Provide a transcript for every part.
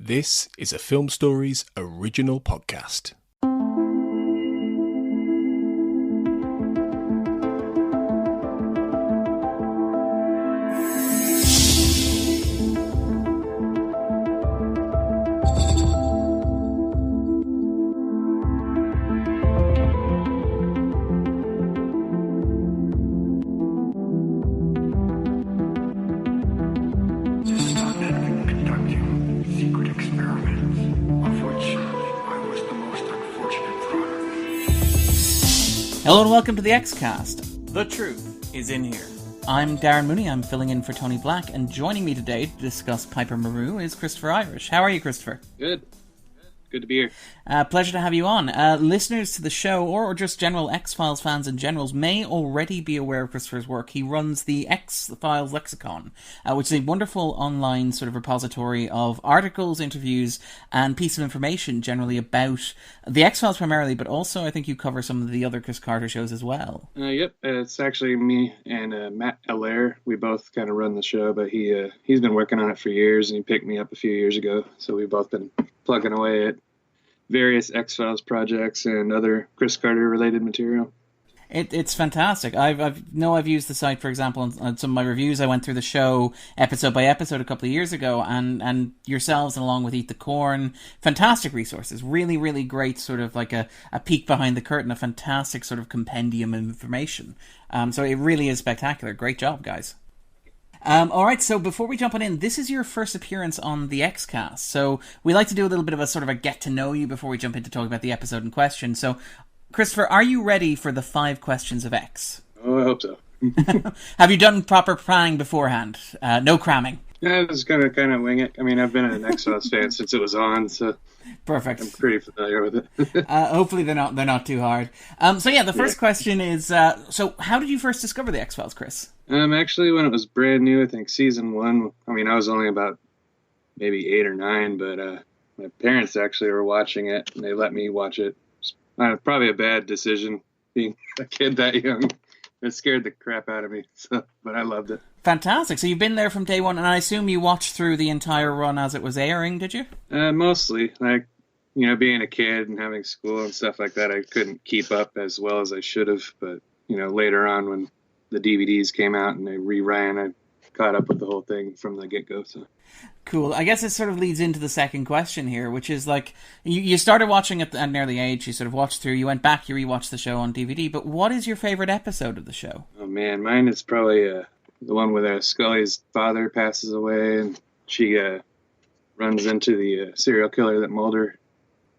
This is a Film Stories original podcast. Hello and welcome to the Xcast. The truth is in here. I'm Darren Mooney, I'm filling in for Tony Black, and joining me today to discuss Piper Maru is Christopher Irish. How are you, Christopher? Good. Good to be here. Pleasure to have you on. Listeners to the show, or just general X-Files fans in general, may already be aware of Christopher's work. He runs the X-Files Lexicon, which is a wonderful online sort of repository of articles, interviews, and pieces of information generally about the X-Files primarily, but also I think you cover some of the other Chris Carter shows as well. Yep, it's actually me and Matt Allaire. We both kind of run the show, but he's been working on it for years, and he picked me up a few years ago, so we've both been plugging away at various X-Files projects and other Chris Carter related material. It's fantastic. I've used the site, for example, on some of my reviews. I went through the show episode by episode a couple of years ago, and yourselves, and along with Eat the Corn, fantastic resources. Really, really great, sort of like a peek behind the curtain, a fantastic sort of compendium of information. So it really is spectacular. Great job, guys. Alright, so before we jump on in, this is your first appearance on the Xcast, so we like to do a little bit of a sort of a get to know you before we jump into talking about the episode in question. So, Christopher, are you ready for the 5 questions of X? Oh, I hope so. Have you done proper planning beforehand? No cramming? Yeah, I was gonna kind of wing it. I mean, I've been an X-Files fan since it was on, so perfect. I'm pretty familiar with it. Hopefully they're not too hard. The first question is, so how did you first discover the X-Files, Chris? Actually, when it was brand new, I think season 1, I mean, I was only about maybe 8 or 9, but my parents actually were watching it, and they let me watch it. Probably a bad decision, being a kid that young. It scared the crap out of me, but I loved it. Fantastic. So you've been there from day one, and I assume you watched through the entire run as it was airing, did you? Mostly. Like, being a kid and having school and stuff like that, I couldn't keep up as well as I should have. But, later on when the DVDs came out and they reran, I caught up with the whole thing from the get-go. So. Cool. I guess it sort of leads into the second question here, which is like, you started watching at an early age, you sort of watched through, you went back, you rewatched the show on DVD, but what is your favorite episode of the show? Oh man, mine is probably the one where Scully's father passes away and she runs into the serial killer that Mulder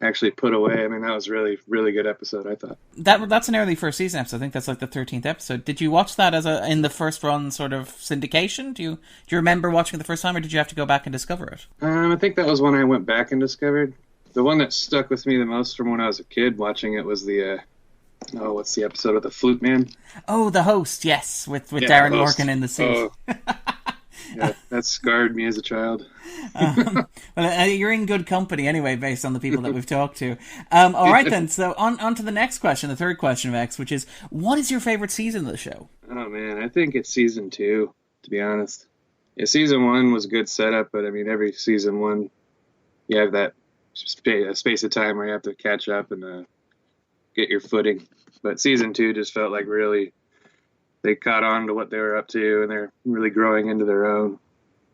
actually put away. I mean, that was really, really good episode, I thought. That's an early first season episode. I think that's like the 13th episode. Did you watch that in the first run sort of syndication? Do you remember watching it the first time, or did you have to go back and discover it? I think that was when I went back and discovered. The one that stuck with me the most from when I was a kid watching it was the what's the episode with the Flute Man? Oh, The Host, yes, with Darren Morgan in the suit. Oh. Yeah, that scarred me as a child. You're in good company anyway, based on the people that we've talked to. All right, then. So on to the next question, the third question of X, which is, what is your favorite season of the show? Oh, man, I think it's season 2, to be honest. Yeah, season 1 was a good setup, but I mean, every season 1, you have that space of time where you have to catch up and get your footing. But season 2 just felt like really... they caught on to what they were up to, and they're really growing into their own.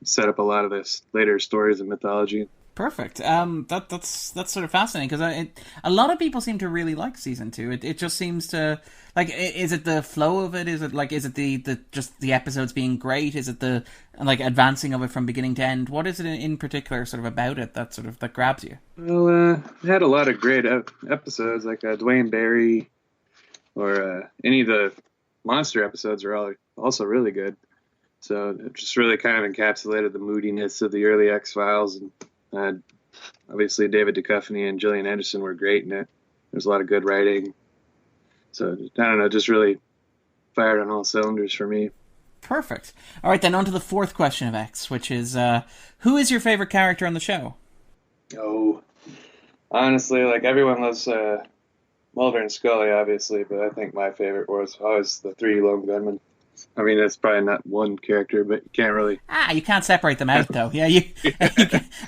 Set up a lot of this later stories and mythology. Perfect. That's sort of fascinating, because a lot of people seem to really like season 2. It just seems to, like, is it the flow of it? Is it the just the episodes being great? Is it the advancing of it from beginning to end? What is it in particular sort of about it that grabs you? Well, it had a lot of great episodes, like Dwayne Barry, or any of the monster episodes are all also really good. So it just really kind of encapsulated the moodiness of the early X-Files. And obviously David Duchovny and Gillian Anderson were great in it. There's a lot of good writing. So, I don't know, just really fired on all cylinders for me. Perfect. All right, then on to the fourth question of X, which is, who is your favorite character on the show? Oh, honestly, like, everyone loves Mulder and Scully, obviously, but I think my favorite was always the 3 lone gunmen. I mean, that's probably not one character, but you can't really. You can't separate them out, though. Yeah,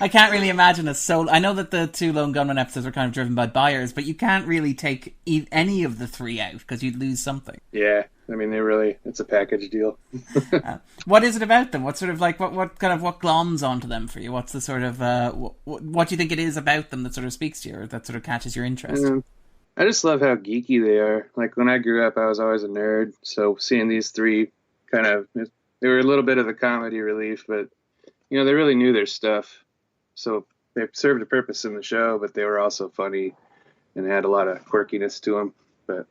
I can't really imagine a solo. I know that the 2 Lone Gunman episodes are kind of driven by buyers, but you can't really take any of the 3 out because you'd lose something. Yeah, I mean, it's a package deal. What is it about them? What sort of like what gloms onto them for you? What's the sort of what do you think it is about them that sort of speaks to you or that sort of catches your interest? I just love how geeky they are. Like when I grew up, I was always a nerd. So seeing these 3 they were a little bit of a comedy relief, but they really knew their stuff. So they served a purpose in the show, but they were also funny and they had a lot of quirkiness to them. But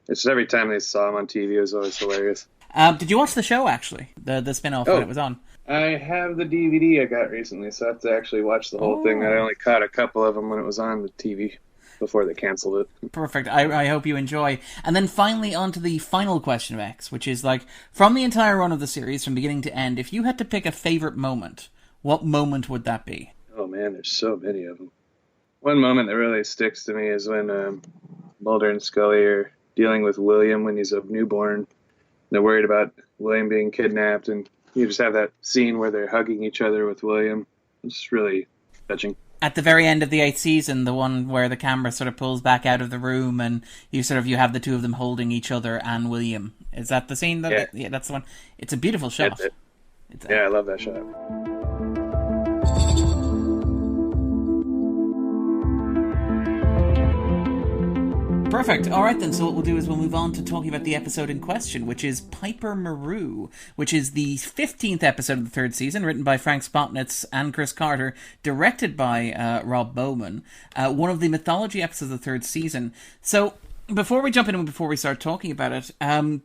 it's just every time they saw them on TV, it was always hilarious. Did you watch the show actually? The spin-off when it was on? I have the DVD I got recently, so I have to actually watch the whole thing. I only caught a couple of them when it was on the TV before they canceled it. Perfect. I hope you enjoy. And then finally on to the final question of X, which is like, from the entire run of the series, from beginning to end, if you had to pick a favorite moment, what moment would that be? Oh man, there's so many of them. One moment that really sticks to me is when Mulder and Scully are dealing with William when he's a newborn. They're worried about William being kidnapped, and you just have that scene where they're hugging each other with William. It's really touching. At the very end of the 8th season, the one where the camera sort of pulls back out of the room and you have the 2 of them holding each other and William. Is that the scene? Yeah, that's the one. It's a beautiful shot. That's it. I love that shot. Perfect. All right, then. So what we'll do is we'll move on to talking about the episode in question, which is Piper Maru, which is the 15th episode of the 3rd season, written by Frank Spotnitz and Chris Carter, directed by Rob Bowman. One of the mythology episodes of the 3rd season. So before we jump in and before we start talking about it,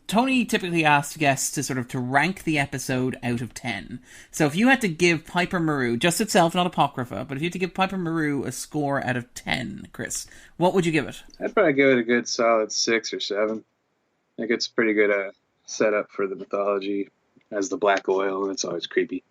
Tony typically asks guests to rank the episode out of 10. So if you had to give Piper Maru, just itself, not Apocrypha, but if you had to give Piper Maru a score out of 10, Chris, what would you give it? I'd probably give it a good solid 6 or 7. I think it's pretty good setup for the mythology as the black oil, and it's always creepy.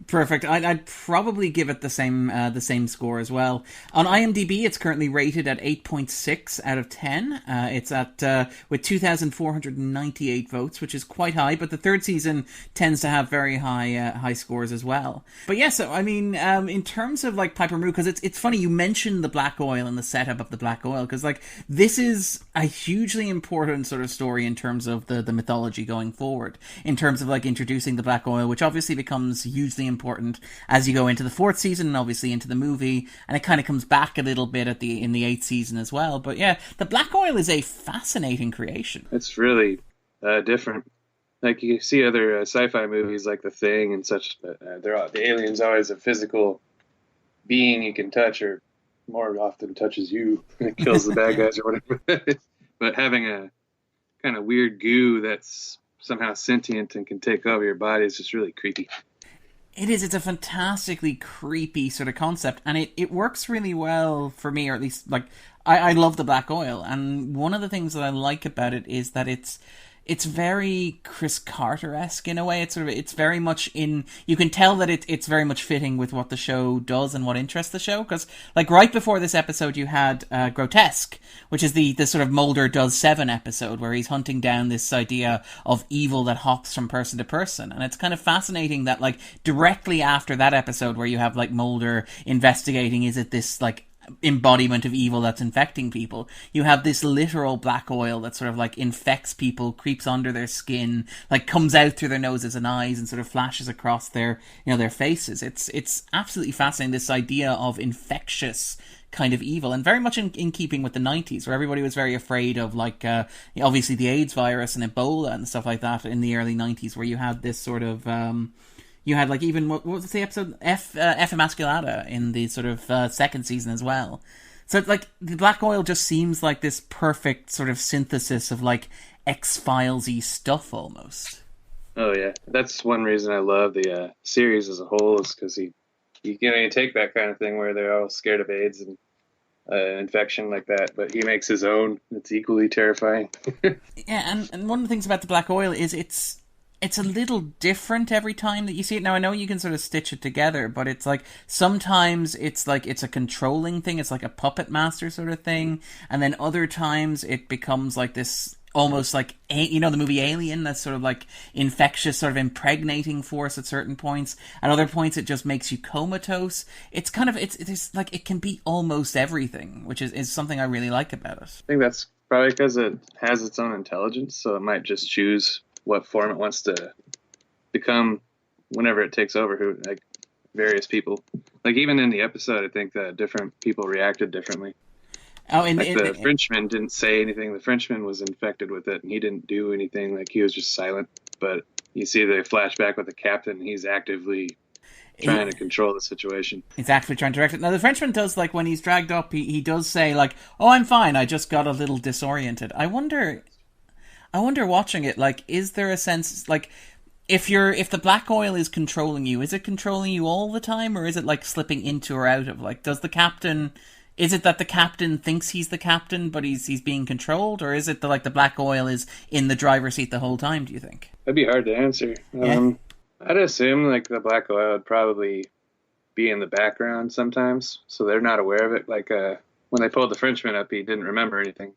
Perfect. I'd probably give it the same score as well. On IMDb, it's currently rated at 8.6 out of 10. It's at with 2,498 votes, which is quite high. But the 3rd season tends to have very high scores as well. But yeah, so I mean, in terms of like Piper Maru, because it's funny you mentioned the black oil and the setup of the black oil, because like this is a hugely important sort of story in terms of the mythology going forward. In terms of like introducing the black oil, which obviously becomes hugely important as you go into the 4th season and obviously into the movie, and it kind of comes back a little bit in the 8th season as well. But yeah, the black oil is a fascinating creation. It's really different. Like you see other sci-fi movies like The Thing and such, the alien's always a physical being you can touch, or more often touches you and kills the bad guys or whatever. But having a kind of weird goo that's somehow sentient and can take over your body is just really creepy. It is. It's a fantastically creepy sort of concept, and it works really well for me, or at least, like, I love the black oil, and one of the things that I like about it is that it's very Chris Carter-esque in a way. It's very much you can tell that it's very much fitting with what the show does and what interests the show, because like right before this episode you had Grotesque, which is the sort of Mulder Does 7 episode where he's hunting down this idea of evil that hops from person to person, and it's kind of fascinating that like directly after that episode where you have like Mulder investigating, is it this like embodiment of evil that's infecting people, you have this literal black oil that sort of like infects people, creeps under their skin, like comes out through their noses and eyes and sort of flashes across their faces. It's absolutely fascinating, this idea of infectious kind of evil, and very much in keeping with the 90s, where everybody was very afraid of like obviously the AIDS virus and Ebola and stuff like that in the early 90s, where you had this sort of you had like even what was the episode F Emasculata in the sort of 2nd season as well. So like the black oil just seems like this perfect sort of synthesis of like X-Files-y stuff almost. Oh yeah, that's one reason I love the series as a whole, is because you take that kind of thing where they're all scared of AIDS and infection like that, but he makes his own. It's equally terrifying. Yeah, and one of the things about the black oil is it's a little different every time that you see it. Now, I know you can sort of stitch it together, but it's like sometimes it's like it's a controlling thing. It's like a puppet master sort of thing. And then other times it becomes like this almost like, you know, the movie Alien, that's sort of like infectious, sort of impregnating force at certain points. At other points, it just makes you comatose. It's kind of, it's like, it can be almost everything, which is something I really like about it. I think that's probably because it has its own intelligence, so it might just choose what form it wants to become whenever it takes over, who, like, various people. Like, even in the episode, I think that different people reacted differently. Oh, and like the Frenchman didn't say anything. The Frenchman was infected with it, and he didn't do anything. Like, he was just silent. But you see the flashback with the captain. He's actively trying to control the situation. He's actively trying to direct it. Now, the Frenchman does, like, when he's dragged up, he does say, like, "Oh, I'm fine. I just got a little disoriented." I wonder watching it, like, is there a sense, like, if the black oil is controlling you, is it controlling you all the time, or is it, like, slipping into or out of? Like, does the captain... Is it that the captain thinks he's the captain, but he's being controlled, or is it the black oil is in the driver's seat the whole time? Do you think? That'd be hard to answer. Yeah. I'd assume like the black oil would probably be in the background sometimes, so they're not aware of it. Like when they pulled the Frenchman up, he didn't remember anything.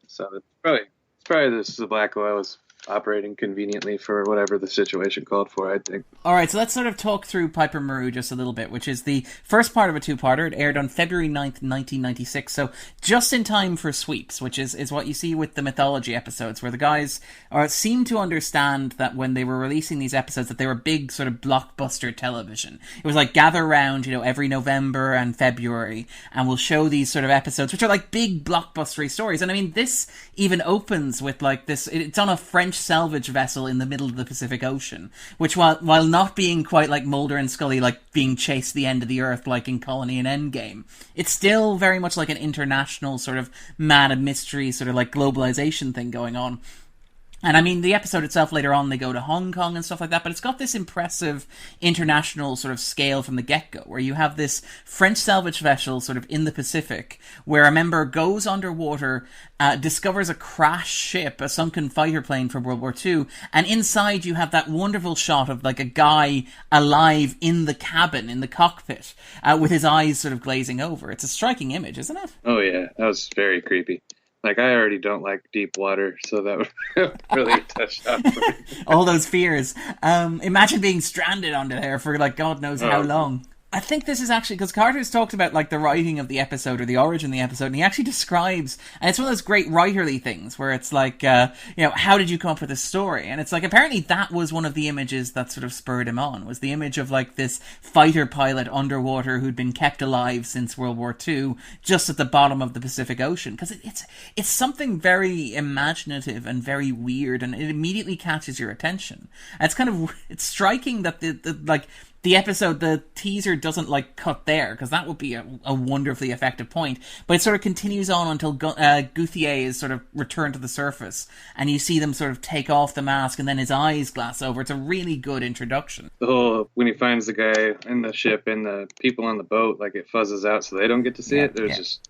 So it's probably this the black oil is operating conveniently for whatever the situation called for, I think. All right, so let's sort of talk through Piper Maru just a little bit, which is the first part of a two-parter. It aired on February 9th, 1996, so just in time for sweeps, which is what you see with the mythology episodes, where the guys seem to understand that when they were releasing these episodes that they were big sort of blockbuster television. It was like, gather around, you know, every November and February, and we'll show these sort of episodes, which are like big blockbustery stories. And I mean, this even opens with like this, it's on a French salvage vessel in the middle of the Pacific Ocean, which while not being quite like Mulder and Scully, like being chased to the end of the earth like in Colony and Endgame, it's still very much like an international sort of man of mystery, sort of like globalization thing going on. And I mean, the episode itself, later on, they go to Hong Kong and stuff like that, but it's got this impressive international sort of scale from the get-go, where you have this French salvage vessel sort of in the Pacific, where a member goes underwater, discovers a crashed ship, a sunken fighter plane from World War II, and inside you have that wonderful shot of like a guy alive in the cabin, in the cockpit, with his eyes sort of glazing over. It's a striking image, isn't it? Oh yeah, that was very creepy. Like, I already don't like deep water, so that would really touch up for me. All those fears. Imagine being stranded under there for, like, God knows how long. I think this is actually, because Carter's talked about, like, the writing of the episode, or the origin of the episode, and he actually describes, and it's one of those great writerly things, where it's like, you know, how did you come up with this story? And it's like, apparently that was one of the images that sort of spurred him on, was the image of, like, this fighter pilot underwater who'd been kept alive since World War II, just at the bottom of the Pacific Ocean. Because it's something very imaginative and very weird, and it immediately catches your attention. And it's kind of, it's striking that the episode, the teaser doesn't, like, cut there, because that would be a wonderfully effective point. But it sort of continues on until Gauthier is sort of returned to the surface, and you see them sort of take off the mask, and then his eyes glass over. It's a really good introduction. The whole, when he finds the guy in the ship and the people on the boat, like, it fuzzes out so they don't get to see it. There's just...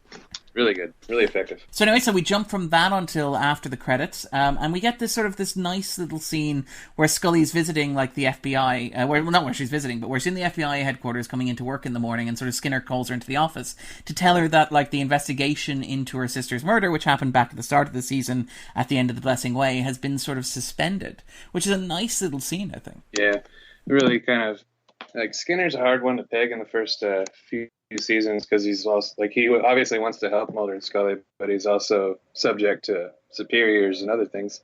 really good, really effective. So anyway, so we jump from that until after the credits, and we get this sort of this nice little scene where Scully's visiting, like, the FBI, well, not where she's visiting, but where she's in the FBI headquarters coming into work in the morning, and sort of Skinner calls her into the office to tell her that, like, the investigation into her sister's murder, which happened back at the start of the season at the end of The Blessing Way, has been sort of suspended, which is a nice little scene, I think. Yeah, really kind of, like, Skinner's a hard one to peg in the first few seasons, because he's also, like, he obviously wants to help Mulder and Scully, but he's also subject to superiors and other things.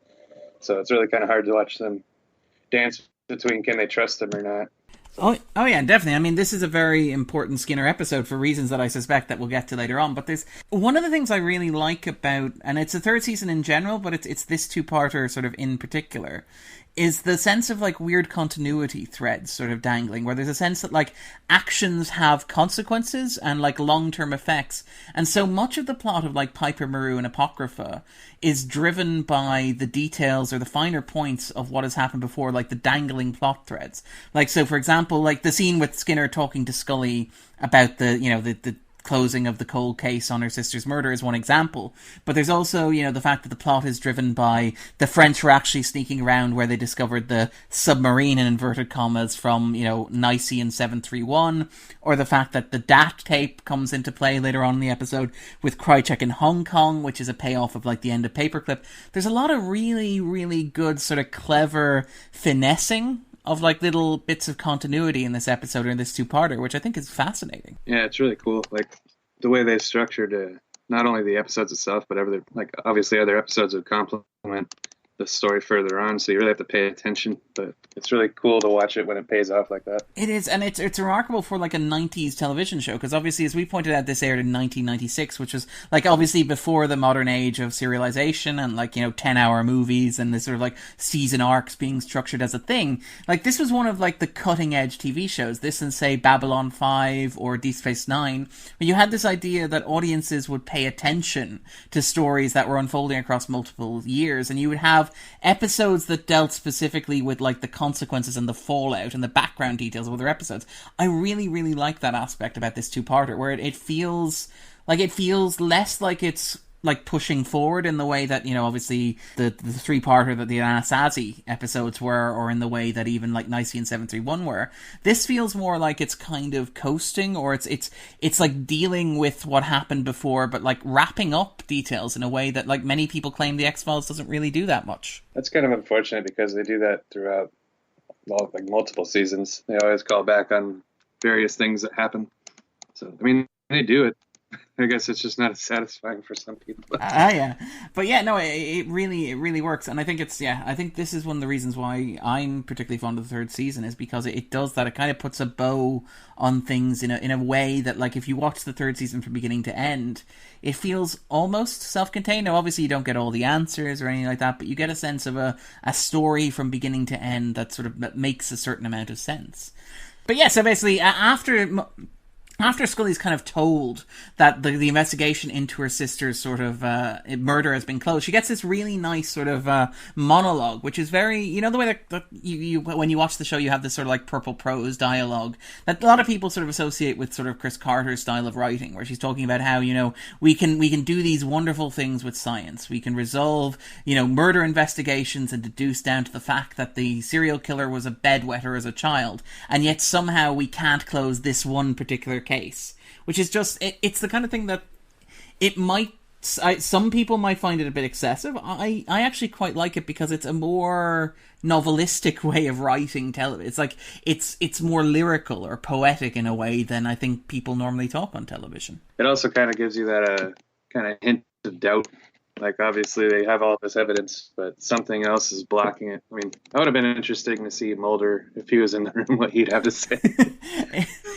So it's really kind of hard to watch them dance between can they trust him or not. Oh yeah, definitely. I mean, this is a very important Skinner episode for reasons that I suspect that we'll get to later on. But there's one of the things I really like about, and it's the third season in general, but it's this two-parter sort of in particular, is the sense of, like, weird continuity threads sort of dangling, where there's a sense that, like, actions have consequences and, like, long-term effects. And so much of the plot of, like, Piper Maru and Apocrypha is driven by the details or the finer points of what has happened before, like the dangling plot threads. Like, so for example, like the scene with Skinner talking to Scully about the, you know, the closing of the cold case on her sister's murder is one example. But there's also, the fact that the plot is driven by the French were actually sneaking around where they discovered the submarine, in inverted commas, from, Nicene 731, or the fact that the DAT tape comes into play later on in the episode with Krychek in Hong Kong, which is a payoff of, like, the end of Paperclip. There's a lot of really, really good sort of clever finessing of, like, little bits of continuity in this episode or in this two-parter, which I think is fascinating. Yeah, it's really cool. Like, the way they structured not only the episodes itself, but obviously other episodes would complement the story further on, so you really have to pay attention. But it's really cool to watch it when it pays off like that. It is, and it's remarkable for, like, a 90s television show, because obviously, as we pointed out, this aired in 1996, which was, like, obviously before the modern age of serialization and, like, 10-hour movies and this sort of, like, season arcs being structured as a thing. Like, this was one of, like, the cutting-edge TV shows. This and, say, Babylon 5 or Deep Space Nine, where you had this idea that audiences would pay attention to stories that were unfolding across multiple years, and you would have episodes that dealt specifically with, like, the consequences and the fallout and the background details of other episodes. I really, really like that aspect about this two-parter, where it feels less like it's, like, pushing forward in the way that, obviously the three-parter that the Anasazi episodes were, or in the way that even, like, Nicene 731 were. This feels more like it's kind of coasting, or it's like dealing with what happened before, but, like, wrapping up details in a way that, like, many people claim the X-Files doesn't really do that much. That's kind of unfortunate, because they do that throughout, like, multiple seasons. They always call back on various things that happen. So, I mean, they do it. I guess it's just not as satisfying for some people. Yeah. But yeah, no, it really works. And I think I think this is one of the reasons why I'm particularly fond of the third season, is because it does that. It kind of puts a bow on things in a way that, like, if you watch the third season from beginning to end, it feels almost self-contained. Now, obviously, you don't get all the answers or anything like that, but you get a sense of a story from beginning to end that makes a certain amount of sense. But yeah, so basically, after Scully's kind of told that the investigation into her sister's sort of murder has been closed, she gets this really nice sort of monologue, which is very, the way that you when you watch the show, you have this sort of, like, purple prose dialogue that a lot of people sort of associate with sort of Chris Carter's style of writing, where she's talking about how, we can do these wonderful things with science. We can resolve, murder investigations and deduce down to the fact that the serial killer was a bedwetter as a child, and yet somehow we can't close this one particular case, which is just, it's the kind of thing that it might, some people might find it a bit excessive. I actually quite like it, because it's a more novelistic way of writing television. It's like, it's more lyrical or poetic in a way than I think people normally talk on television. It also kind of gives you that kind of hint of doubt. Like, obviously they have all this evidence, but something else is blocking it. I mean, that would have been interesting to see Mulder, if he was in the room, what he'd have to say.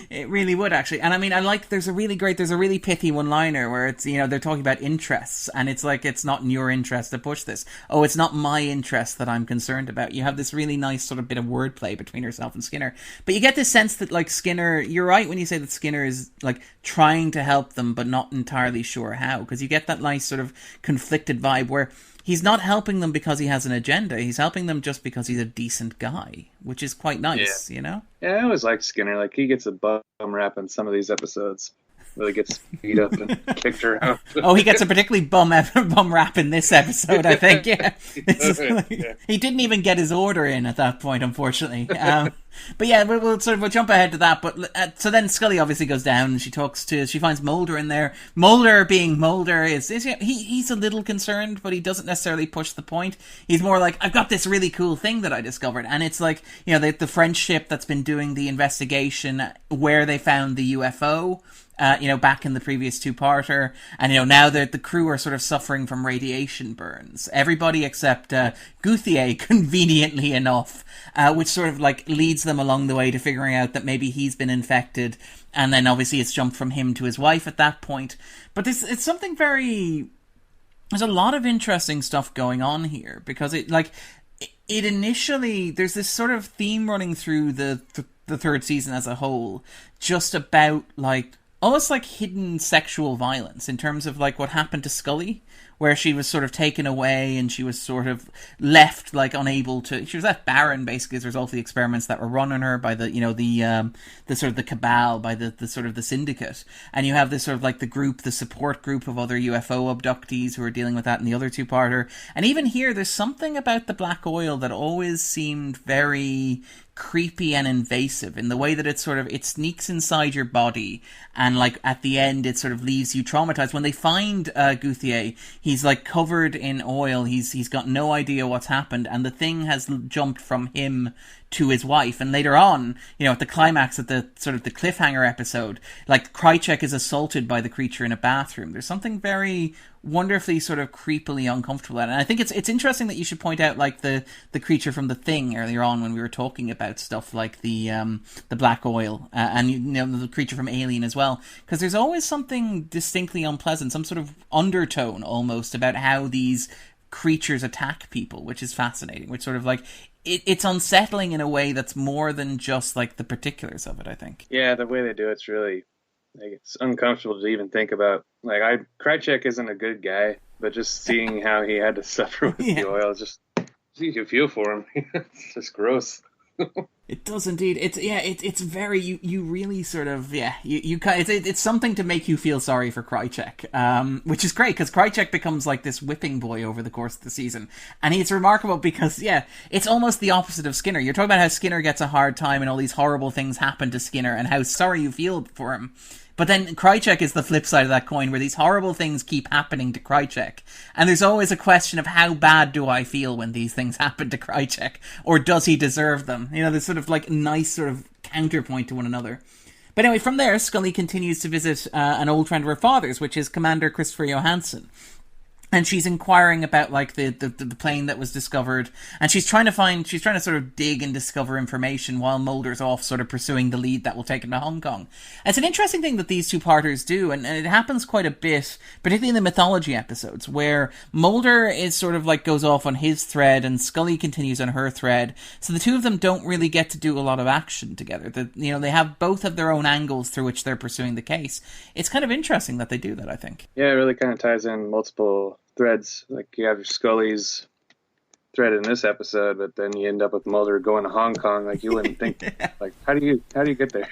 It really would, actually. And I mean, there's a really pithy one-liner where it's, they're talking about interests, and it's like, it's not in your interest to push this. Oh, it's not my interest that I'm concerned about. You have this really nice sort of bit of wordplay between herself and Skinner. But you get this sense that, like, Skinner, you're right when you say that Skinner is, like, trying to help them, but not entirely sure how. Because you get that nice sort of conflicted vibe where he's not helping them because he has an agenda. He's helping them just because he's a decent guy, which is quite nice, Yeah, I always like Skinner. Like, he gets a bum rap in some of these episodes. Really gets beat up and kicked around. Oh, he gets a particularly bum rap in this episode, I think. Yeah. He didn't even get his order in at that point, unfortunately. But yeah, we'll jump ahead to that. But so then Scully obviously goes down and she finds Mulder in there. Mulder, being Mulder, he's a little concerned, but he doesn't necessarily push the point. He's more like, I've got this really cool thing that I discovered, and it's like, the French ship that's been doing the investigation where they found the UFO. Back in the previous two-parter, and now the crew are sort of suffering from radiation burns. Everybody except Gauthier, conveniently enough, which sort of, like, leads them along the way to figuring out that maybe he's been infected, and then obviously it's jumped from him to his wife at that point. But it's something very... There's a lot of interesting stuff going on here, because it initially, there's this sort of theme running through the third season as a whole, just about, like, almost like hidden sexual violence in terms of, like, what happened to Scully, where she was sort of taken away and she was sort of left like unable to. She was left barren basically as a result of the experiments that were run on her by the the sort of the cabal, by the sort of the syndicate. And you have this sort of like the support group of other UFO abductees who are dealing with that in the other two-parter. And even here, there's something about the black oil that always seemed very creepy and invasive in the way that it sneaks inside your body, and like at the end it sort of leaves you traumatized. When they find Gauthier, he's like covered in oil, he's got no idea what's happened, and the thing has jumped from him to his wife. And later on, at the climax of the sort of the cliffhanger episode, like Krychek is assaulted by the creature in a bathroom. There's something very wonderfully sort of creepily uncomfortable at it. And I think it's interesting that you should point out like the creature from The Thing earlier on when we were talking about stuff like the black oil and the creature from Alien as well, because there's always something distinctly unpleasant, some sort of undertone almost about how these creatures attack people, which is fascinating, which sort of like it's unsettling in a way that's more than just like the particulars of it, I think. Yeah, the way they do it's really like it's uncomfortable to even think about. Like Krychek isn't a good guy, but just seeing how he had to suffer with the oil, just you can feel for him. It's just gross. It does indeed. It's very you really sort of it's something to make you feel sorry for Krychek, which is great because Krychek becomes like this whipping boy over the course of the season, and it's remarkable because it's almost the opposite of Skinner. You're talking about how Skinner gets a hard time and all these horrible things happen to Skinner and how sorry you feel for him. But then Krychek is the flip side of that coin, where these horrible things keep happening to Krychek. And there's always a question of how bad do I feel when these things happen to Krychek? Or does he deserve them? There's sort of like nice sort of counterpoint to one another. But anyway, from there, Scully continues to visit an old friend of her father's, which is Commander Christopher Johansson. And she's inquiring about like the plane that was discovered, and she's trying to sort of dig and discover information while Mulder's off sort of pursuing the lead that will take him to Hong Kong. And it's an interesting thing that these two-parters do, and it happens quite a bit, particularly in the mythology episodes, where Mulder is sort of like goes off on his thread and Scully continues on her thread. So the two of them don't really get to do a lot of action together. They both have their own angles through which they're pursuing the case. It's kind of interesting that they do that, I think. Yeah, it really kind of ties in multiple threads. Like you have Scully's thread in this episode, but then you end up with Mulder going to Hong Kong. Like you wouldn't think. Like how do you get there?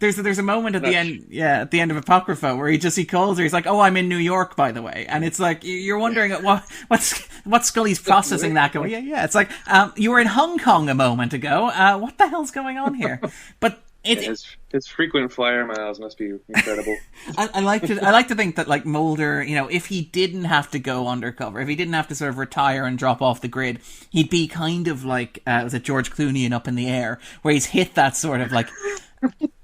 There's a moment at the end, at the end of Apocrypha where he calls her. He's like, "Oh, I'm in New York, by the way," and it's like you're wondering what Scully's processing that going. Yeah. It's like you were in Hong Kong a moment ago. What the hell's going on here? But his frequent flyer miles must be incredible. I like to think that like Mulder, if he didn't have to go undercover, if he didn't have to sort of retire and drop off the grid, he'd be kind of like was it George Clooney in Up in the Air, where he's hit that sort of like.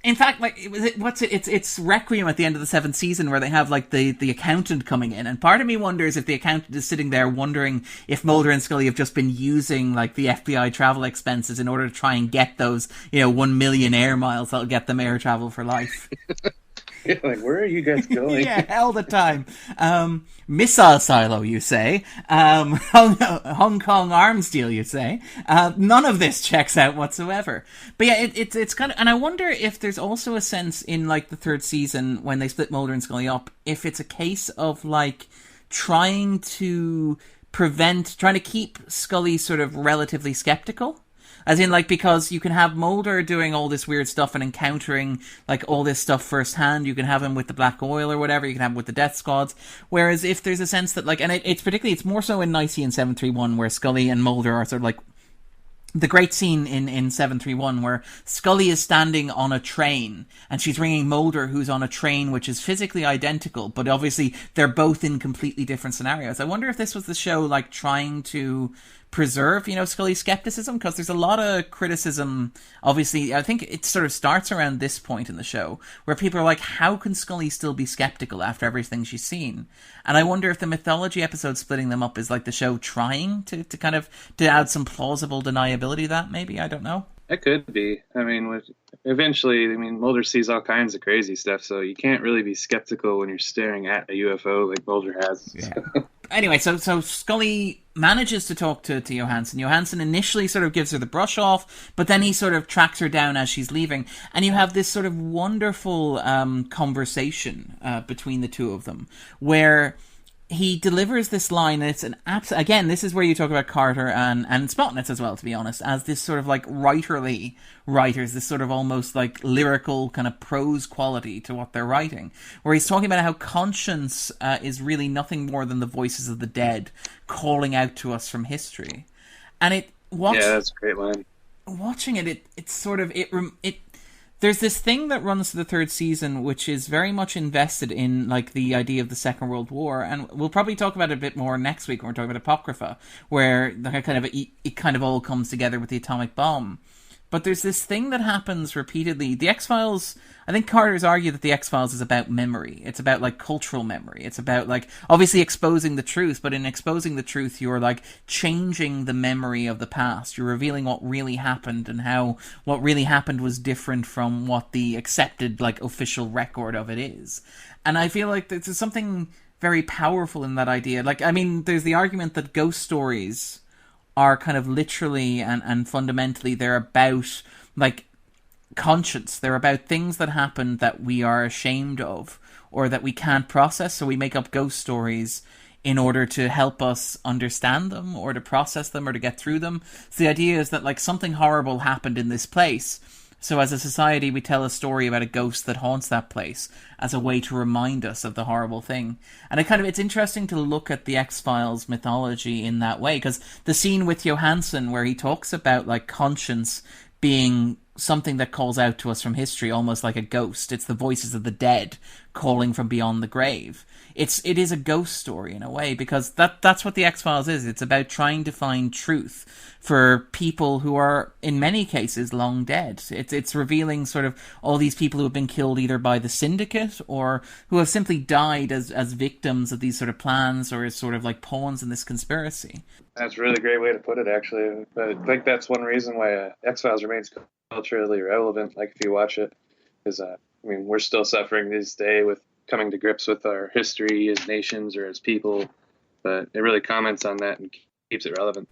In fact, like it's Requiem at the end of the 7th season where they have like the accountant coming in, and part of me wonders if the accountant is sitting there wondering if Mulder and Scully have just been using like the FBI travel expenses in order to try and get those 1 million air miles that'll get them air travel for life. Yeah, like where are you guys going? All the time. Missile silo, you say. Hong Kong arms deal, you say. None of this checks out whatsoever. But yeah, it's kind of, and I wonder if there's also a sense in like the 3rd season when they split Mulder and Scully up, if it's a case of like trying to keep Scully sort of relatively skeptical. As in, like, because you can have Mulder doing all this weird stuff and encountering, like, all this stuff firsthand. You can have him with the black oil or whatever. You can have him with the death squads. Whereas if there's a sense that, like, and it's more so in Nicene 731 where Scully and Mulder are sort of like, the great scene in 731 where Scully is standing on a train and she's ringing Mulder, who's on a train which is physically identical, but obviously they're both in completely different scenarios. I wonder if this was the show like trying to preserve, Scully's skepticism, because there's a lot of criticism. Obviously, I think it sort of starts around this point in the show where people are like, how can Scully still be skeptical after everything she's seen? And I wonder if the mythology episode splitting them up is like the show trying to add some plausible deniability to that, maybe? I don't know. It could be. I mean, eventually, Mulder sees all kinds of crazy stuff, so you can't really be skeptical when you're staring at a UFO like Mulder has. Yeah. Anyway, so Scully manages to talk to Johansson. Johansson initially sort of gives her the brush off, but then he sort of tracks her down as she's leaving. And you have this sort of wonderful conversation between the two of them, where he delivers this line, and it's an again, this is where you talk about Carter and Spotnitz as well, to be honest, as this sort of like writerly writers, this sort of almost like lyrical kind of prose quality to what they're writing, where he's talking about how conscience is really nothing more than the voices of the dead calling out to us from history. And yeah, that's a great line. Watching it's sort of there's this thing that runs to the third season, which is very much invested in like the idea of the Second World War, and we'll probably talk about it a bit more next week when we're talking about Apocrypha, where it kind of all comes together with the atomic bomb. But there's this thing that happens repeatedly. The X-Files, I think Carter's argued that the X-Files is about memory. It's about, like, cultural memory. It's about, like, obviously exposing the truth, but in exposing the truth, you're, like, changing the memory of the past. You're revealing what really happened and how what really happened was different from what the accepted, like, official record of it is. And I feel like there's something very powerful in that idea. Like, I mean, there's the argument that ghost stories are kind of literally and fundamentally they're about like conscience. They're about things that happened that we are ashamed of or that we can't process, so we make up ghost stories in order to help us understand them or to process them or to get through them. So the idea is that like something horrible happened in this place, so as a society we tell a story about a ghost that haunts that place as a way to remind us of the horrible thing. And it's interesting to look at the X-Files mythology in that way, because the scene with Johansson where he talks about like conscience being something that calls out to us from history, almost like a ghost. It's the voices of the dead calling from beyond the grave. It is a ghost story in a way, because that's what the X-Files is. It's about trying to find truth for people who are, in many cases, long dead. It's revealing sort of all these people who have been killed either by the Syndicate or who have simply died as victims of these sort of plans or as sort of like pawns in this conspiracy. That's a really great way to put it, actually. But I think that's one reason why X-Files remains culturally relevant. Like, if you watch it, is we're still suffering this day with coming to grips with our history as nations or as people, but it really comments on that and keeps it relevant.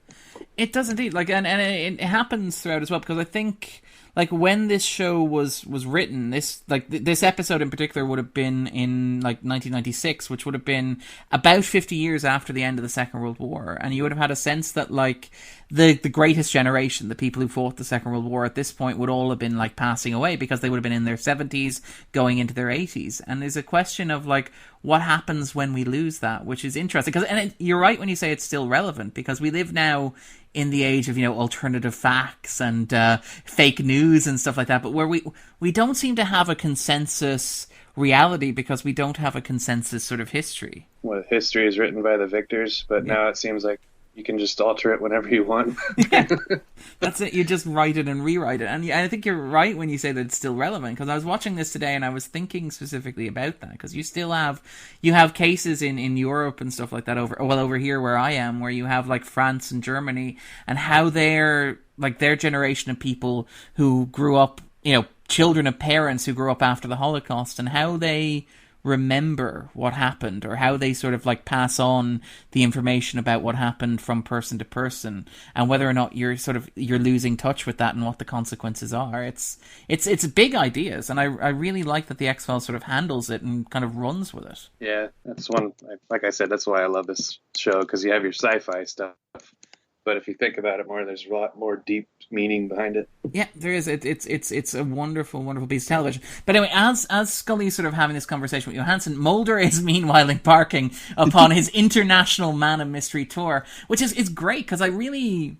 It does indeed. Like, and it happens throughout as well, because I think like when this show was written, this episode in particular would have been in like 1996, which would have been about 50 years after the end of the Second World War, and you would have had a sense that like the greatest generation, the people who fought the Second World War at this point, would all have been like passing away because they would have been in their 70s going into their 80s. And there's a question of like what happens when we lose that, which is interesting, because you're right when you say it's still relevant, because we live now in the age of, alternative facts and fake news and stuff like that, but where we don't seem to have a consensus reality because we don't have a consensus sort of history. Well, history is written by the victors, but now it seems like you can just alter it whenever you want. Yeah, that's it. You just write it and rewrite it. And I think you're right when you say that it's still relevant, because I was watching this today and I was thinking specifically about that, because you still have cases in Europe and stuff like that over here where I am, where you have like France and Germany, and how their generation of people who grew up, children of parents who grew up after the Holocaust, and how they remember what happened, or how they sort of like pass on the information about what happened from person to person, and whether or not you're losing touch with that and what the consequences are. It's big ideas, and I really like that the X-Files sort of handles it and kind of runs with it. Yeah, that's one, like I said, that's why I love this show, because you have your sci-fi stuff, but if you think about it more, there's a lot more deep meaning behind it. Yeah, there is. It's a wonderful, wonderful piece of television. But anyway, as Scully is sort of having this conversation with Johansson, Mulder is meanwhile embarking upon his international Man of Mystery tour, which is great, because I really...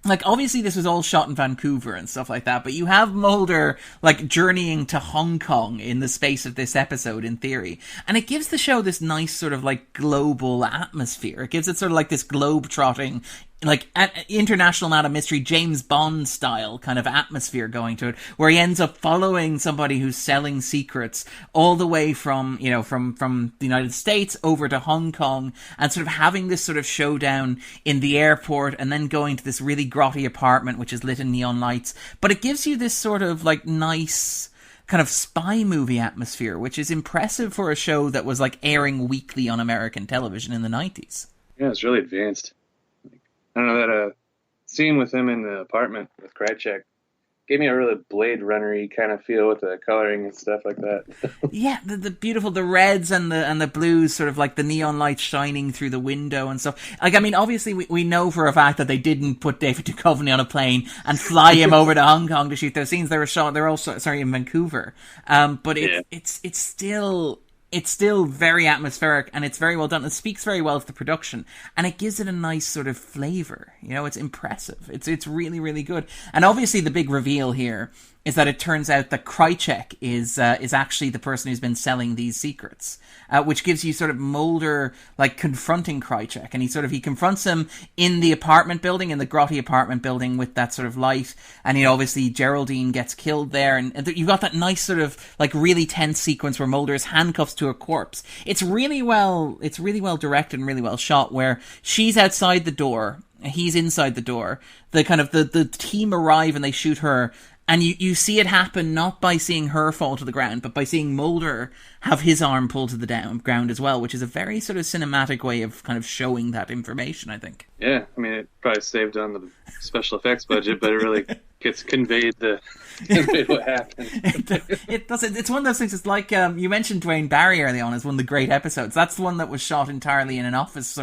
Like, obviously this was all shot in Vancouver and stuff like that, but you have Mulder, like, journeying to Hong Kong in the space of this episode, in theory. And it gives the show this nice sort of, like, global atmosphere. It gives it sort of, like, this globe-trotting, like, international Man of Mystery, James Bond style kind of atmosphere going to it, where he ends up following somebody who's selling secrets all the way from the United States over to Hong Kong, and sort of having this sort of showdown in the airport, and then going to this really grotty apartment which is lit in neon lights. But it gives you this sort of like nice, kind of spy movie atmosphere, which is impressive for a show that was like airing weekly on American television in the 90s. Yeah, it's really advanced. I don't know, that scene with him in the apartment with Krychek gave me a really Blade Runner-y kind of feel with the coloring and stuff like that. Yeah, the beautiful, the reds and the blues, sort of like the neon lights shining through the window and stuff. Like, I mean, obviously we know for a fact that they didn't put David Duchovny on a plane and fly him over to Hong Kong to shoot those scenes. They're also in Vancouver. But it's still very atmospheric, and it's very well done. It speaks very well to the production, and it gives it a nice sort of flavor. You know, it's impressive. It's really, really good. And obviously the big reveal here is that it turns out that Krychek is actually the person who's been selling these secrets, which gives you sort of Mulder like confronting Krychek, and he confronts him in the apartment building, in the grotty apartment building with that sort of light, and obviously Geraldine gets killed there, and you've got that nice sort of like really tense sequence where Mulder is handcuffed to a corpse. It's really well directed and really well shot, where she's outside the door, he's inside the door. The team arrive and they shoot her. And you see it happen not by seeing her fall to the ground, but by seeing Mulder have his arm pulled to the ground as well, which is a very sort of cinematic way of kind of showing that information, I think. Yeah, I mean, it probably saved on the special effects budget, but it really gets conveyed what happened. It does. It's one of those things. It's like you mentioned Dwayne Barry early on as one of the great episodes. That's the one that was shot entirely in an office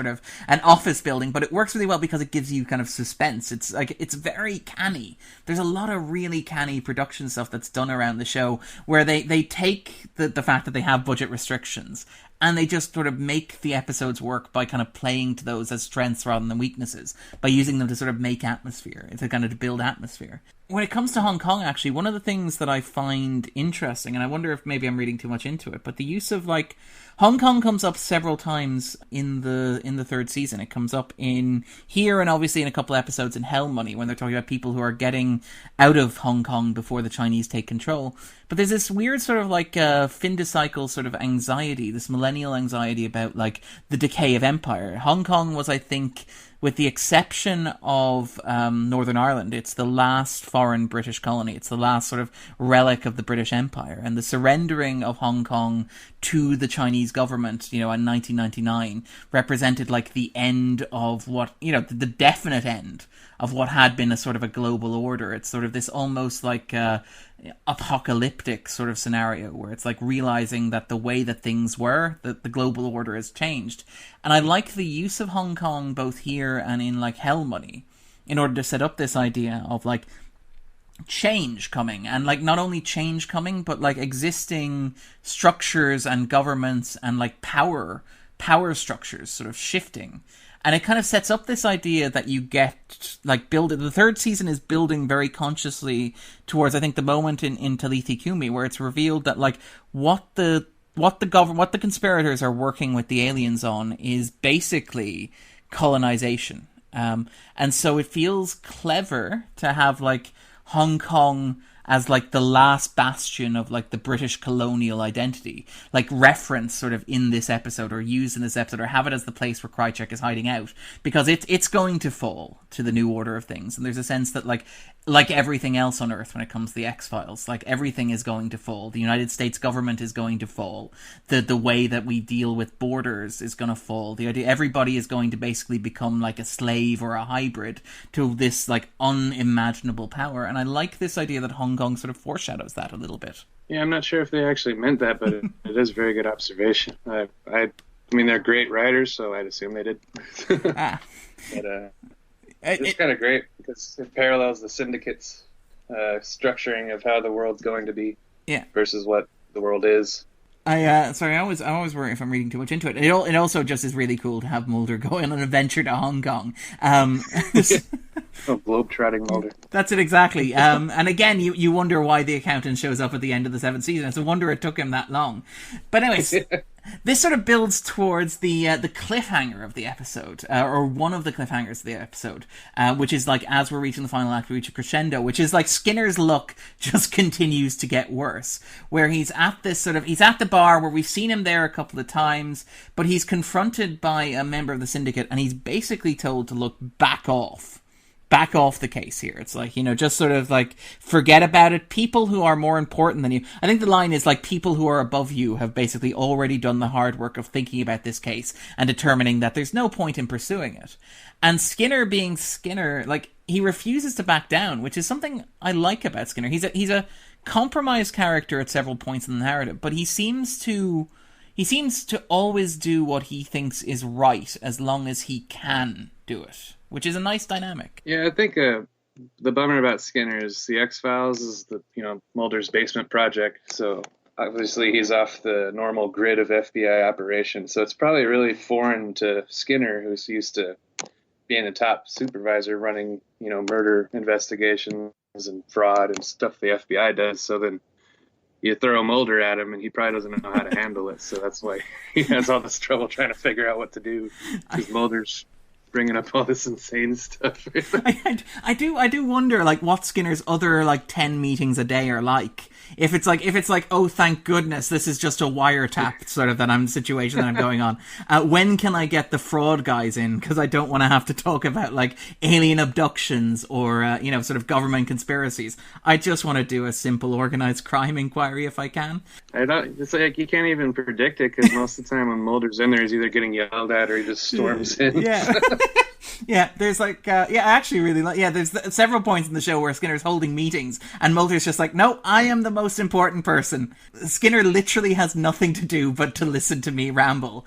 building, but it works really well because it gives you kind of suspense. It's very canny. There's a lot of really canny production stuff that's done around the show where they take the fact that they have budget restrictions and they just sort of make the episodes work by kind of playing to those as strengths rather than weaknesses, by using them to sort of make atmosphere, to kind of build atmosphere. When it comes to Hong Kong, actually, one of the things that I find interesting, and I wonder if maybe I'm reading too much into it, but the use of like Hong Kong comes up several times in the third season. It comes up in here and obviously in a couple episodes in Hell Money when they're talking about people who are getting out of Hong Kong before the Chinese take control. But there's this weird sort of like fin de cycle sort of anxiety, this millennial anxiety about like the decay of empire. Hong Kong was, I think, with the exception of Northern Ireland, it's the last foreign British colony. It's the last sort of relic of the British Empire. And the surrendering of Hong Kong to the Chinese government, in 1999, represented like the end of what, the definite end of what had been a sort of a global order. It's sort of this almost like apocalyptic sort of scenario where it's like realizing that the way that things were, that the global order has changed. And I like the use of Hong Kong both here and in like Hell Money in order to set up this idea of like change coming, and like not only change coming, but like existing structures and governments and like power structures sort of shifting. And it kind of sets up this idea that you get, like, the third season is building very consciously towards, I think, the moment in Talitha Kumi where it's revealed that, like, what the conspirators are working with the aliens on is basically colonization. And so it feels clever to have, like, Hong Kong as like the last bastion of like the British colonial identity, like reference sort of in this episode or used in this episode, or have it as the place where Krychek is hiding out, because it's going to fall to the new order of things. And there's a sense that like everything else on Earth when it comes to the X-Files, like everything is going to fall. The United States government is going to fall. The way that we deal with borders is going to fall. The idea everybody is going to basically become like a slave or a hybrid to this like unimaginable power. And I like this idea that Hong Kong sort of foreshadows that a little bit. Yeah, I'm not sure if they actually meant that, but it is a very good observation. I mean, they're great writers, so I'd assume they did. But it's kind of great because it parallels the Syndicate's structuring of how the world's going to be, versus what the world is. I always worry if I'm reading too much into it. It also just is really cool to have Mulder go on an adventure to Hong Kong. Globe-trotting Mulder. That's it, exactly. And again, you wonder why the accountant shows up at the end of the 7th season. It's a wonder it took him that long. But anyways, this sort of builds towards the cliffhanger of the episode, or one of the cliffhangers of the episode, which is like, as we're reaching the final act, we reach a crescendo, which is like Skinner's luck just continues to get worse, where he's at the bar where we've seen him there a couple of times, but he's confronted by a member of the Syndicate, and he's basically told to look back off. back off the case here. It's like, just sort of like forget about it. People who are more important than you. I think the line is like, people who are above you have basically already done the hard work of thinking about this case and determining that there's no point in pursuing it. And Skinner being Skinner, like, he refuses to back down, which is something I like about Skinner. He's a compromised character at several points in the narrative, but he seems to always do what he thinks is right as long as he can do it, which is a nice dynamic. Yeah, I think the bummer about Skinner is the X-Files is Mulder's basement project, so obviously he's off the normal grid of FBI operations, so it's probably really foreign to Skinner, who's used to being a top supervisor running, murder investigations and fraud and stuff the FBI does. So then you throw Mulder at him and he probably doesn't know how to handle it. So that's why he has all this trouble trying to figure out what to do, because Mulder's bringing up all this insane stuff. I do wonder, like, what Skinner's other, like, 10 meetings a day are like. If it's like, oh, thank goodness, this is just a wiretap sort of situation that I'm going on. When can I get the fraud guys in? Because I don't want to have to talk about, like, alien abductions or, sort of government conspiracies. I just want to do a simple organized crime inquiry if I can. It's like you can't even predict it, because most of the time when Mulder's in there, he's either getting yelled at or he just storms in. Yeah. Yeah, there's like, I actually really like, there's several points in the show where Skinner's holding meetings and Mulder's just like, no, I am the most important person. Skinner literally has nothing to do but to listen to me ramble.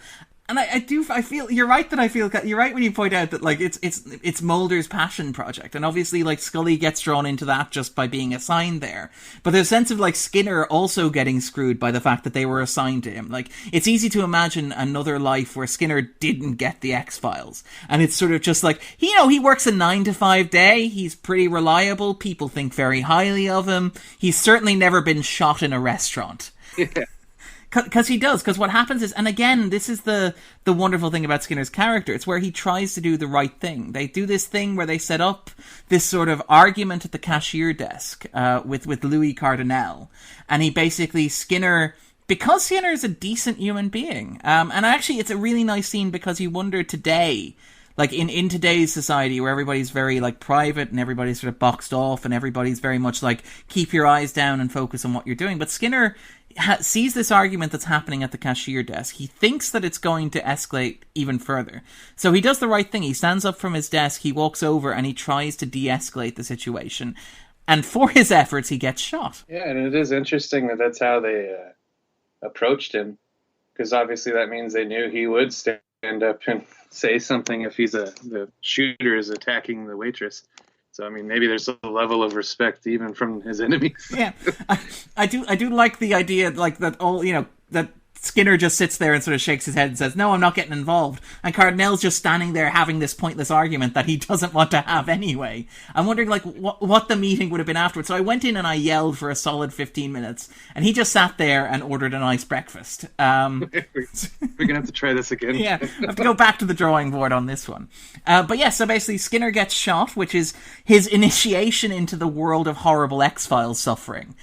And I feel, you're right when you point out that, like, it's Mulder's passion project. And obviously, like, Scully gets drawn into that just by being assigned there. But there's a sense of, like, Skinner also getting screwed by the fact that they were assigned to him. Like, it's easy to imagine another life where Skinner didn't get the X-Files. And it's sort of just like, he works a 9-to-5 day. He's pretty reliable. People think very highly of him. He's certainly never been shot in a restaurant. Yeah. Because he does. Because what happens is, and again, this is the wonderful thing about Skinner's character. It's where he tries to do the right thing. They do this thing where they set up this sort of argument at the cashier desk with Louis Cardinal. And he basically, because Skinner is a decent human being. And actually, it's a really nice scene because you wonder today, like in today's society where everybody's very, like, private and everybody's sort of boxed off and everybody's very much like, keep your eyes down and focus on what you're doing. But Skinner sees this argument that's happening at the cashier desk. He thinks that it's going to escalate even further. So he does the right thing. He stands up from his desk, he walks over, and he tries to de-escalate the situation. And for his efforts, he gets shot. Yeah, and it is interesting that that's how they approached him. Because obviously that means they knew he would stand up and say something if the shooter is attacking the waitress. So, I mean, maybe there's a level of respect even from his enemies. Yeah, I do like the idea, like, that that Skinner just sits there and sort of shakes his head and says, no, I'm not getting involved. And Cardinal's just standing there having this pointless argument that he doesn't want to have anyway. I'm wondering, like, what the meeting would have been afterwards. So I went in and I yelled for a solid 15 minutes. And he just sat there and ordered a nice breakfast. We're going to have to try this again. Yeah, I have to go back to the drawing board on this one. But yeah, so basically Skinner gets shot, which is his initiation into the world of horrible X-Files suffering.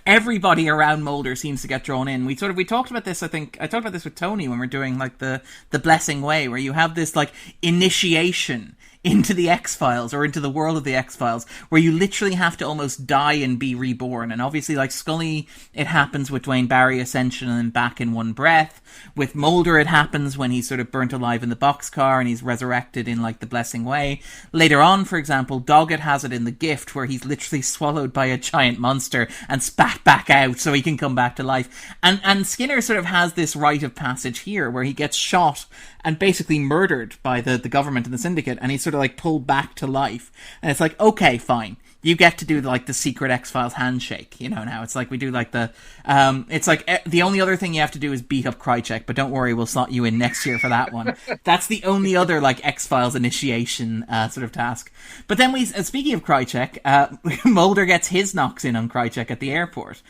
Everybody around Mulder seems to get drawn in. We talked about this, I think, I talked about this with Tony when we're doing, like, the Blessing Way, where you have this, like, initiation into the X-Files, or into the world of the X-Files, where you literally have to almost die and be reborn. And obviously, like Scully, it happens with Dwayne Barry Ascension and then back in one breath. With Mulder, it happens when he's sort of burnt alive in the boxcar and he's resurrected in, like, the Blessing Way. Later on, for example, Doggett has it in The Gift, where he's literally swallowed by a giant monster and spat back out so he can come back to life. And Skinner sort of has this rite of passage here, where he gets shot and basically murdered by the government and the syndicate, and he's sort of, like, pulled back to life. And it's like, okay, fine. You get to do, like, the secret X-Files handshake, now. It's like we do, like, it's like the only other thing you have to do is beat up Krychek, but don't worry, we'll slot you in next year for that one. That's the only other, like, X-Files initiation sort of task. But then speaking of Krychek, Mulder gets his knocks in on Krychek at the airport,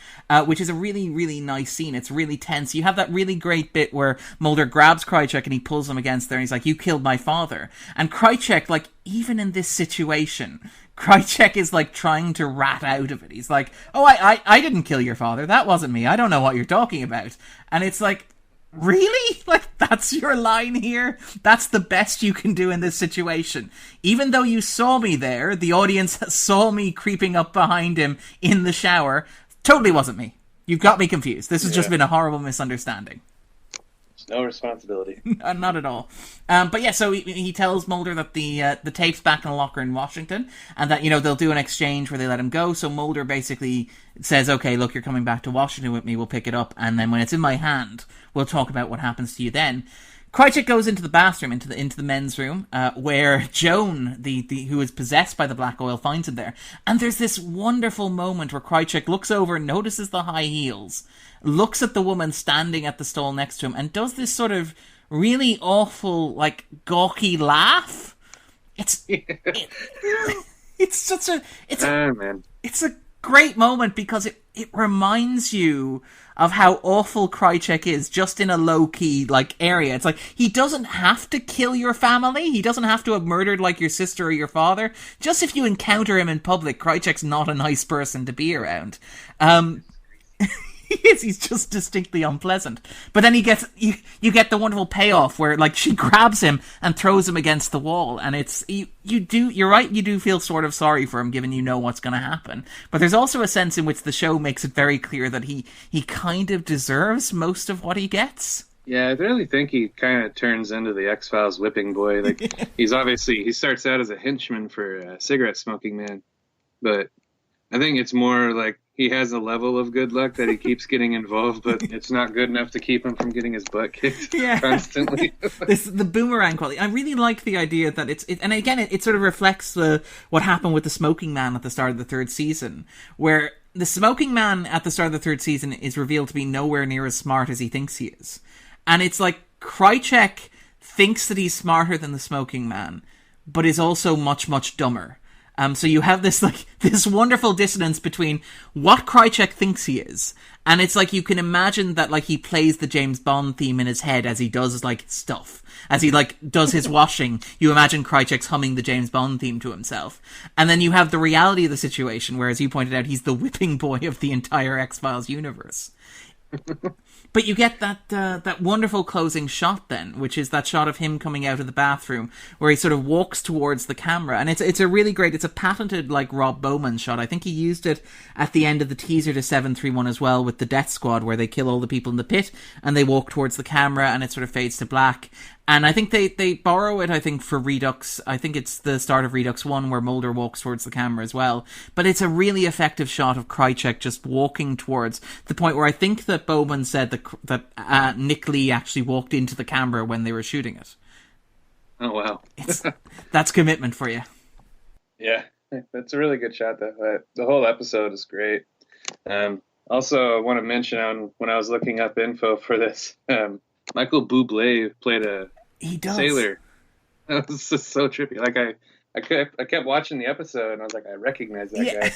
which is a really, really nice scene. It's really tense. You have that really great bit where Mulder grabs Krychek and he pulls him against there and he's like, you killed my father. And Krychek, like, even in this situation, Krychek is, like, trying to rat out of it. He's like, oh, I didn't kill your father. That wasn't me. I don't know what you're talking about. And it's like, Really? Like, that's your line here? That's the best you can do in this situation. Even though you saw me there, the audience saw me creeping up behind him in the shower. Totally wasn't me. You've got me confused. This has just been a horrible misunderstanding. No responsibility. Not at all. But yeah, so he tells Mulder that the tape's back in a locker in Washington, and that, they'll do an exchange where they let him go. So Mulder basically says, okay, look, you're coming back to Washington with me, we'll pick it up, and then when it's in my hand, we'll talk about what happens to you then. Krychek goes into the bathroom, into the men's room, where Joan, who is possessed by the black oil, finds him there. And there's this wonderful moment where Krychek looks over, notices the high heels, looks at the woman standing at the stall next to him, and does this sort of really awful, like, gawky laugh. It's such a it's a great moment because it reminds you of how awful Krychek is just in a low-key, like, area. It's like, he doesn't have to kill your family. He doesn't have to have murdered, like, your sister or your father. Just if you encounter him in public, Krychek's not a nice person to be around. He's just distinctly unpleasant. But then you get the wonderful payoff where, like, she grabs him and throws him against the wall, and you're right, you do feel sort of sorry for him given you know what's going to happen. But there's also a sense in which the show makes it very clear that he kind of deserves most of what he gets. Yeah, I really think he kind of turns into the X-Files whipping boy. Like, he starts out as a henchman for a cigarette smoking man, but I think it's more like he has a level of good luck that he keeps getting involved, but it's not good enough to keep him from getting his butt kicked constantly. The boomerang quality. I really like the idea that and again, it sort of reflects what happened with the smoking man at the start of the third season, where the smoking man at the start of the third season is revealed to be nowhere near as smart as he thinks he is. And it's like Krychek thinks that he's smarter than the smoking man, but is also much, much dumber. So you have this wonderful dissonance between what Krychek thinks he is, and it's like you can imagine that, like, he plays the James Bond theme in his head as he does, like, stuff. As he, like, does his washing, you imagine Krychek's humming the James Bond theme to himself. And then you have the reality of the situation where, as you pointed out, he's the whipping boy of the entire X-Files universe. But you get that wonderful closing shot then, which is that shot of him coming out of the bathroom where he sort of walks towards the camera. And it's a really great, it's a patented, like, Rob Bowman shot. I think he used it at the end of the teaser to 731 as well with the Death Squad, where they kill all the people in the pit and they walk towards the camera and it sort of fades to black. And I think they borrow it, I think, for Redux. I think it's the start of Redux 1 where Mulder walks towards the camera as well. But it's a really effective shot of Krychek just walking towards the point where I think that Bowman said that Nick Lee actually walked into the camera when they were shooting it. Oh, wow. That's commitment for you. Yeah, that's a really good shot, though. The whole episode is great. Also, I want to mention when I was looking up info for this, Michael Bublé played a sailor. That was just so trippy. Like, I kept watching the episode, and I was like, I recognize that guy.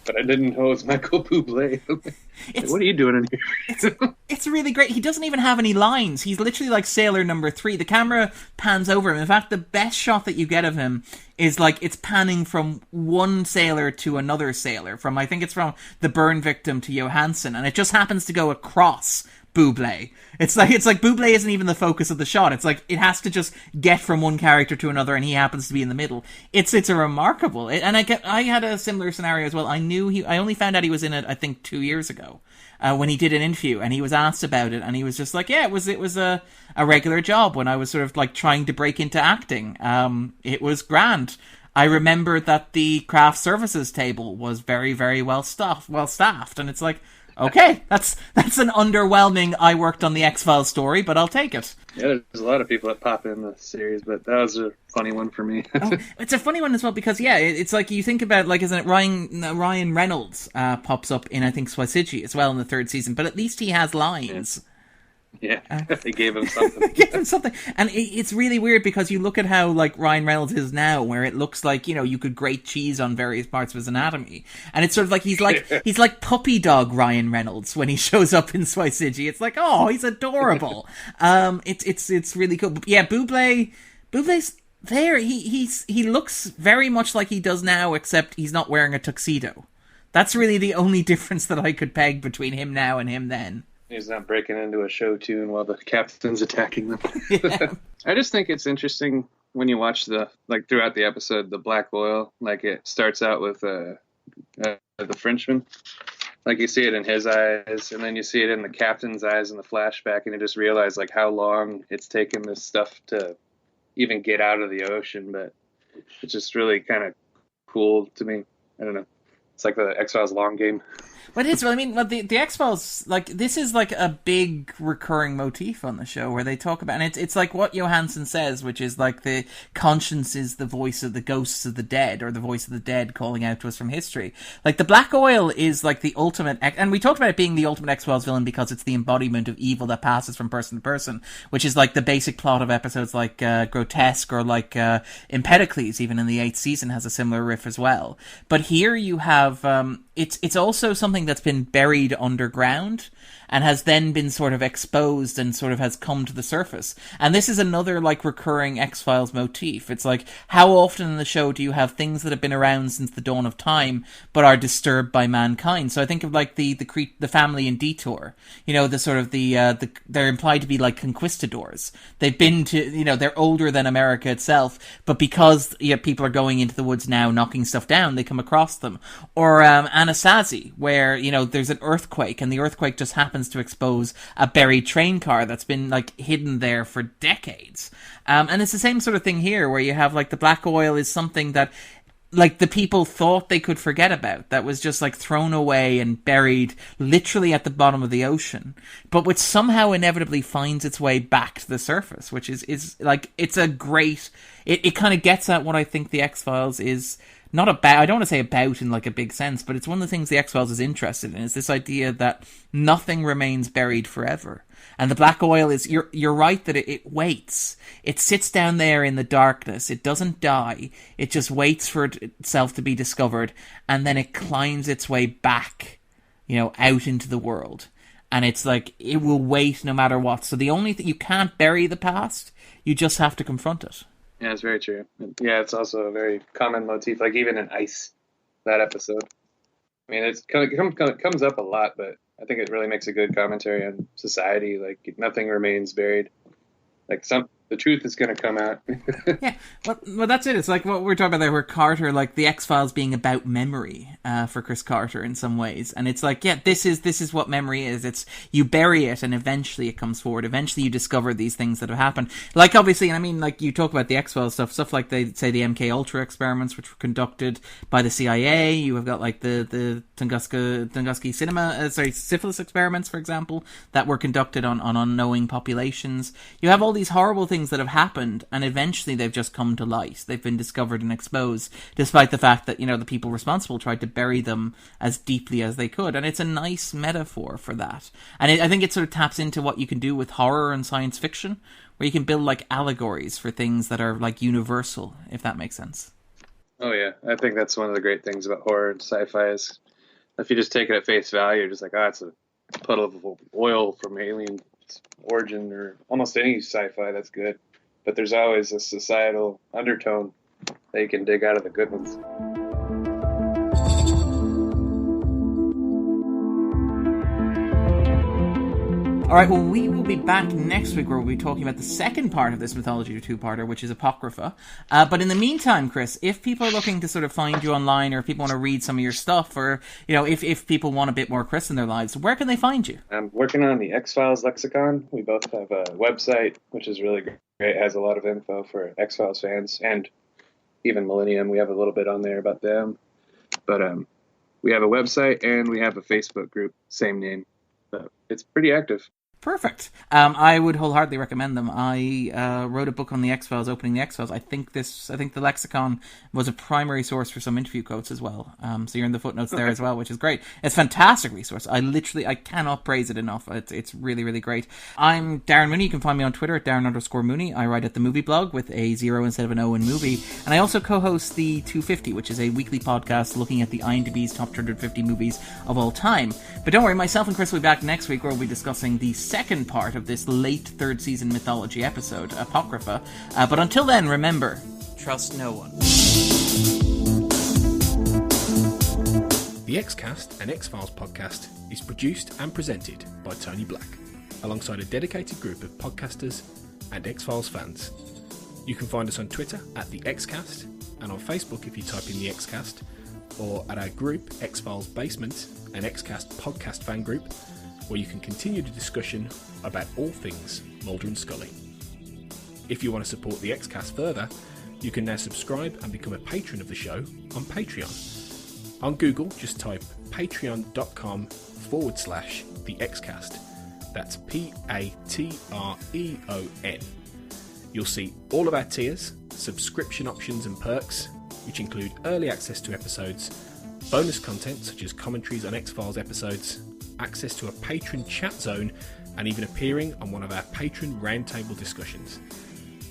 But I didn't know it was Michael Bublé. What are you doing in here? It's really great. He doesn't even have any lines. He's literally like sailor number 3. The camera pans over him. In fact, the best shot that you get of him is like it's panning from one sailor to another sailor. I think it's from the burn victim to Johansson, and it just happens to go across Bublé. It's like Bublé isn't even the focus of the shot. It's like it has to just get from one character to another, and he happens to be in the middle. It's a remarkable. And I had a similar scenario as well. I only found out he was in it, I think, 2 years ago, when he did an interview, and he was asked about it, and he was just like, yeah, it was a regular job when I was sort of like trying to break into acting. It was grand. I remember that the craft services table was very, very well staffed, and it's like, okay, that's an underwhelming I worked on the X-Files story, but I'll take it. Yeah, there's a lot of people that pop in the series, but that was a funny one for me. It's a funny one as well because, yeah, it's like you think about, like, isn't it Ryan Reynolds pops up in, I think, Swasiji as well in the third season, but at least he has lines. Yeah, they gave him something. And it's really weird because you look at how, like, Ryan Reynolds is now, where it looks like, you could grate cheese on various parts of his anatomy. And it's sort of like he's like puppy dog Ryan Reynolds when he shows up in Swasiji. It's like, oh, he's adorable. It's really cool. But yeah, Bublé's there. He looks very much like he does now, except he's not wearing a tuxedo. That's really the only difference that I could peg between him now and him then. He's not breaking into a show tune while the captain's attacking them. Yeah. I just think it's interesting when you watch throughout the episode, the black oil, like it starts out with the Frenchman. Like you see it in his eyes, and then you see it in the captain's eyes in the flashback, and you just realize like how long it's taken this stuff to even get out of the ocean. But it's just really kind of cool to me. I don't know. It's like the X-Files long game. But it is. I mean, the X-Files, like, this is like a big recurring motif on the show where they talk about, and it's like what Johansson says, which is like the conscience is the voice of the ghosts of the dead, or the voice of the dead calling out to us from history. Like, the Black Oil is like the ultimate, and we talked about it being the ultimate X-Files villain because it's the embodiment of evil that passes from person to person, which is like the basic plot of episodes like Grotesque or like Empedocles, even in the 8th season, has a similar riff as well. But here you have, it's also something that's been buried underground and has then been sort of exposed and sort of has come to the surface. And this is another like recurring X-Files motif. It's like, how often in the show do you have things that have been around since the dawn of time but are disturbed by mankind? So I think of like the family in Detour. You know, the sort of they're implied to be like conquistadors. They've been to, you know, they're older than America itself, but because people are going into the woods now knocking stuff down, they come across them. Or Anasazi, where, you know, there's an earthquake and the earthquake just happens to expose a buried train car that's been like hidden there for decades. And it's the same sort of thing here, where you have like the black oil is something that like the people thought they could forget about, that was just like thrown away and buried literally at the bottom of the ocean, but which somehow inevitably finds its way back to the surface, which is like, it's a great, it kind of gets at what I think the X-Files is not about. I don't want to say about in like a big sense, but it's one of the things the X-Files is interested in, is this idea that nothing remains buried forever. And the black oil is, you're right that it waits. It sits down there in the darkness. It doesn't die. It just waits for itself to be discovered, and then it climbs its way back, you know, out into the world. And it's like, it will wait no matter what. So the only thing, you can't bury the past, you just have to confront it. Yeah, it's very true. Yeah, it's also a very common motif, like even in Ice, that episode. I mean, it comes up a lot, but I think it really makes a good commentary on society. Like, nothing remains buried. Like, the truth is going to come out. Yeah, well, that's it. It's like what we're talking about there, where Carter, like the X-Files being about memory for Chris Carter in some ways. And it's like, yeah, this is what memory is. It's, you bury it and eventually it comes forward. Eventually you discover these things that have happened. Like, obviously, and I mean, like, you talk about the X-Files stuff like they say the MK Ultra experiments, which were conducted by the CIA. You have got like the Tunguska syphilis experiments, for example, that were conducted on unknowing populations. You have all these horrible things that have happened, and eventually they've just come to light. They've been discovered and exposed, despite the fact that, you know, the people responsible tried to bury them as deeply as they could. And it's a nice metaphor for that. And I think it sort of taps into what you can do with horror and science fiction, where you can build like allegories for things that are like universal, if that makes sense. Oh yeah, I think that's one of the great things about horror and sci-fi is if you just take it at face value, you're just like, it's a puddle of oil from alien origin, or almost any sci-fi that's good. But there's always a societal undertone that you can dig out of the good ones. Alright, well, we will be back next week where we'll be talking about the second part of this Mythology two-parter, which is Apocrypha. But in the meantime, Chris, if people are looking to sort of find you online, or if people want to read some of your stuff, or, you know, if people want a bit more Chris in their lives, where can they find you? I'm working on the X-Files lexicon. We both have a website, which is really great. It has a lot of info for X-Files fans, and even Millennium. We have a little bit on there about them. But we have a website, and we have a Facebook group, same name. So it's pretty active. Perfect. I would wholeheartedly recommend them. I wrote a book on the X-Files, opening the X-Files. I think the lexicon was a primary source for some interview quotes as well. So you're in the footnotes there as well, which is great. It's a fantastic resource. I cannot praise it enough. It's really, really great. I'm Darren Mooney. You can find me on Twitter at Darren_Mooney. I write at the Movie Blog with a 0 instead of an O in movie. And I also co-host the 250, which is a weekly podcast looking at the IMDb's top 250 movies of all time. But don't worry, myself and Chris will be back next week, where we'll be discussing the second part of this late third season mythology episode, Apocrypha. But until then, remember, trust no one. The Xcast, an X-Files podcast, is produced and presented by Tony Black, alongside a dedicated group of podcasters and X-Files fans. You can find us on Twitter at The Xcast, and on Facebook if you type in The Xcast, or at our group X-Files Basement, an Xcast podcast fan group, where you can continue the discussion about all things Mulder and Scully. If you want to support The Xcast further, you can now subscribe and become a patron of the show on Patreon. On Google, just type patreon.com/The Xcast. That's Patreon. You'll see all of our tiers, subscription options and perks, which include early access to episodes, bonus content such as commentaries on X-Files episodes, access to a patron chat zone, and even appearing on one of our patron roundtable discussions.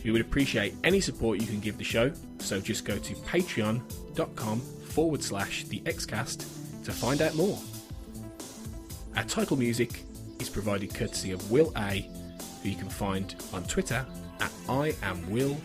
We would appreciate any support you can give the show, so just go to patreon.com/The Xcast to find out more. Our title music is provided courtesy of Will A, who you can find on Twitter at IamWillAYE.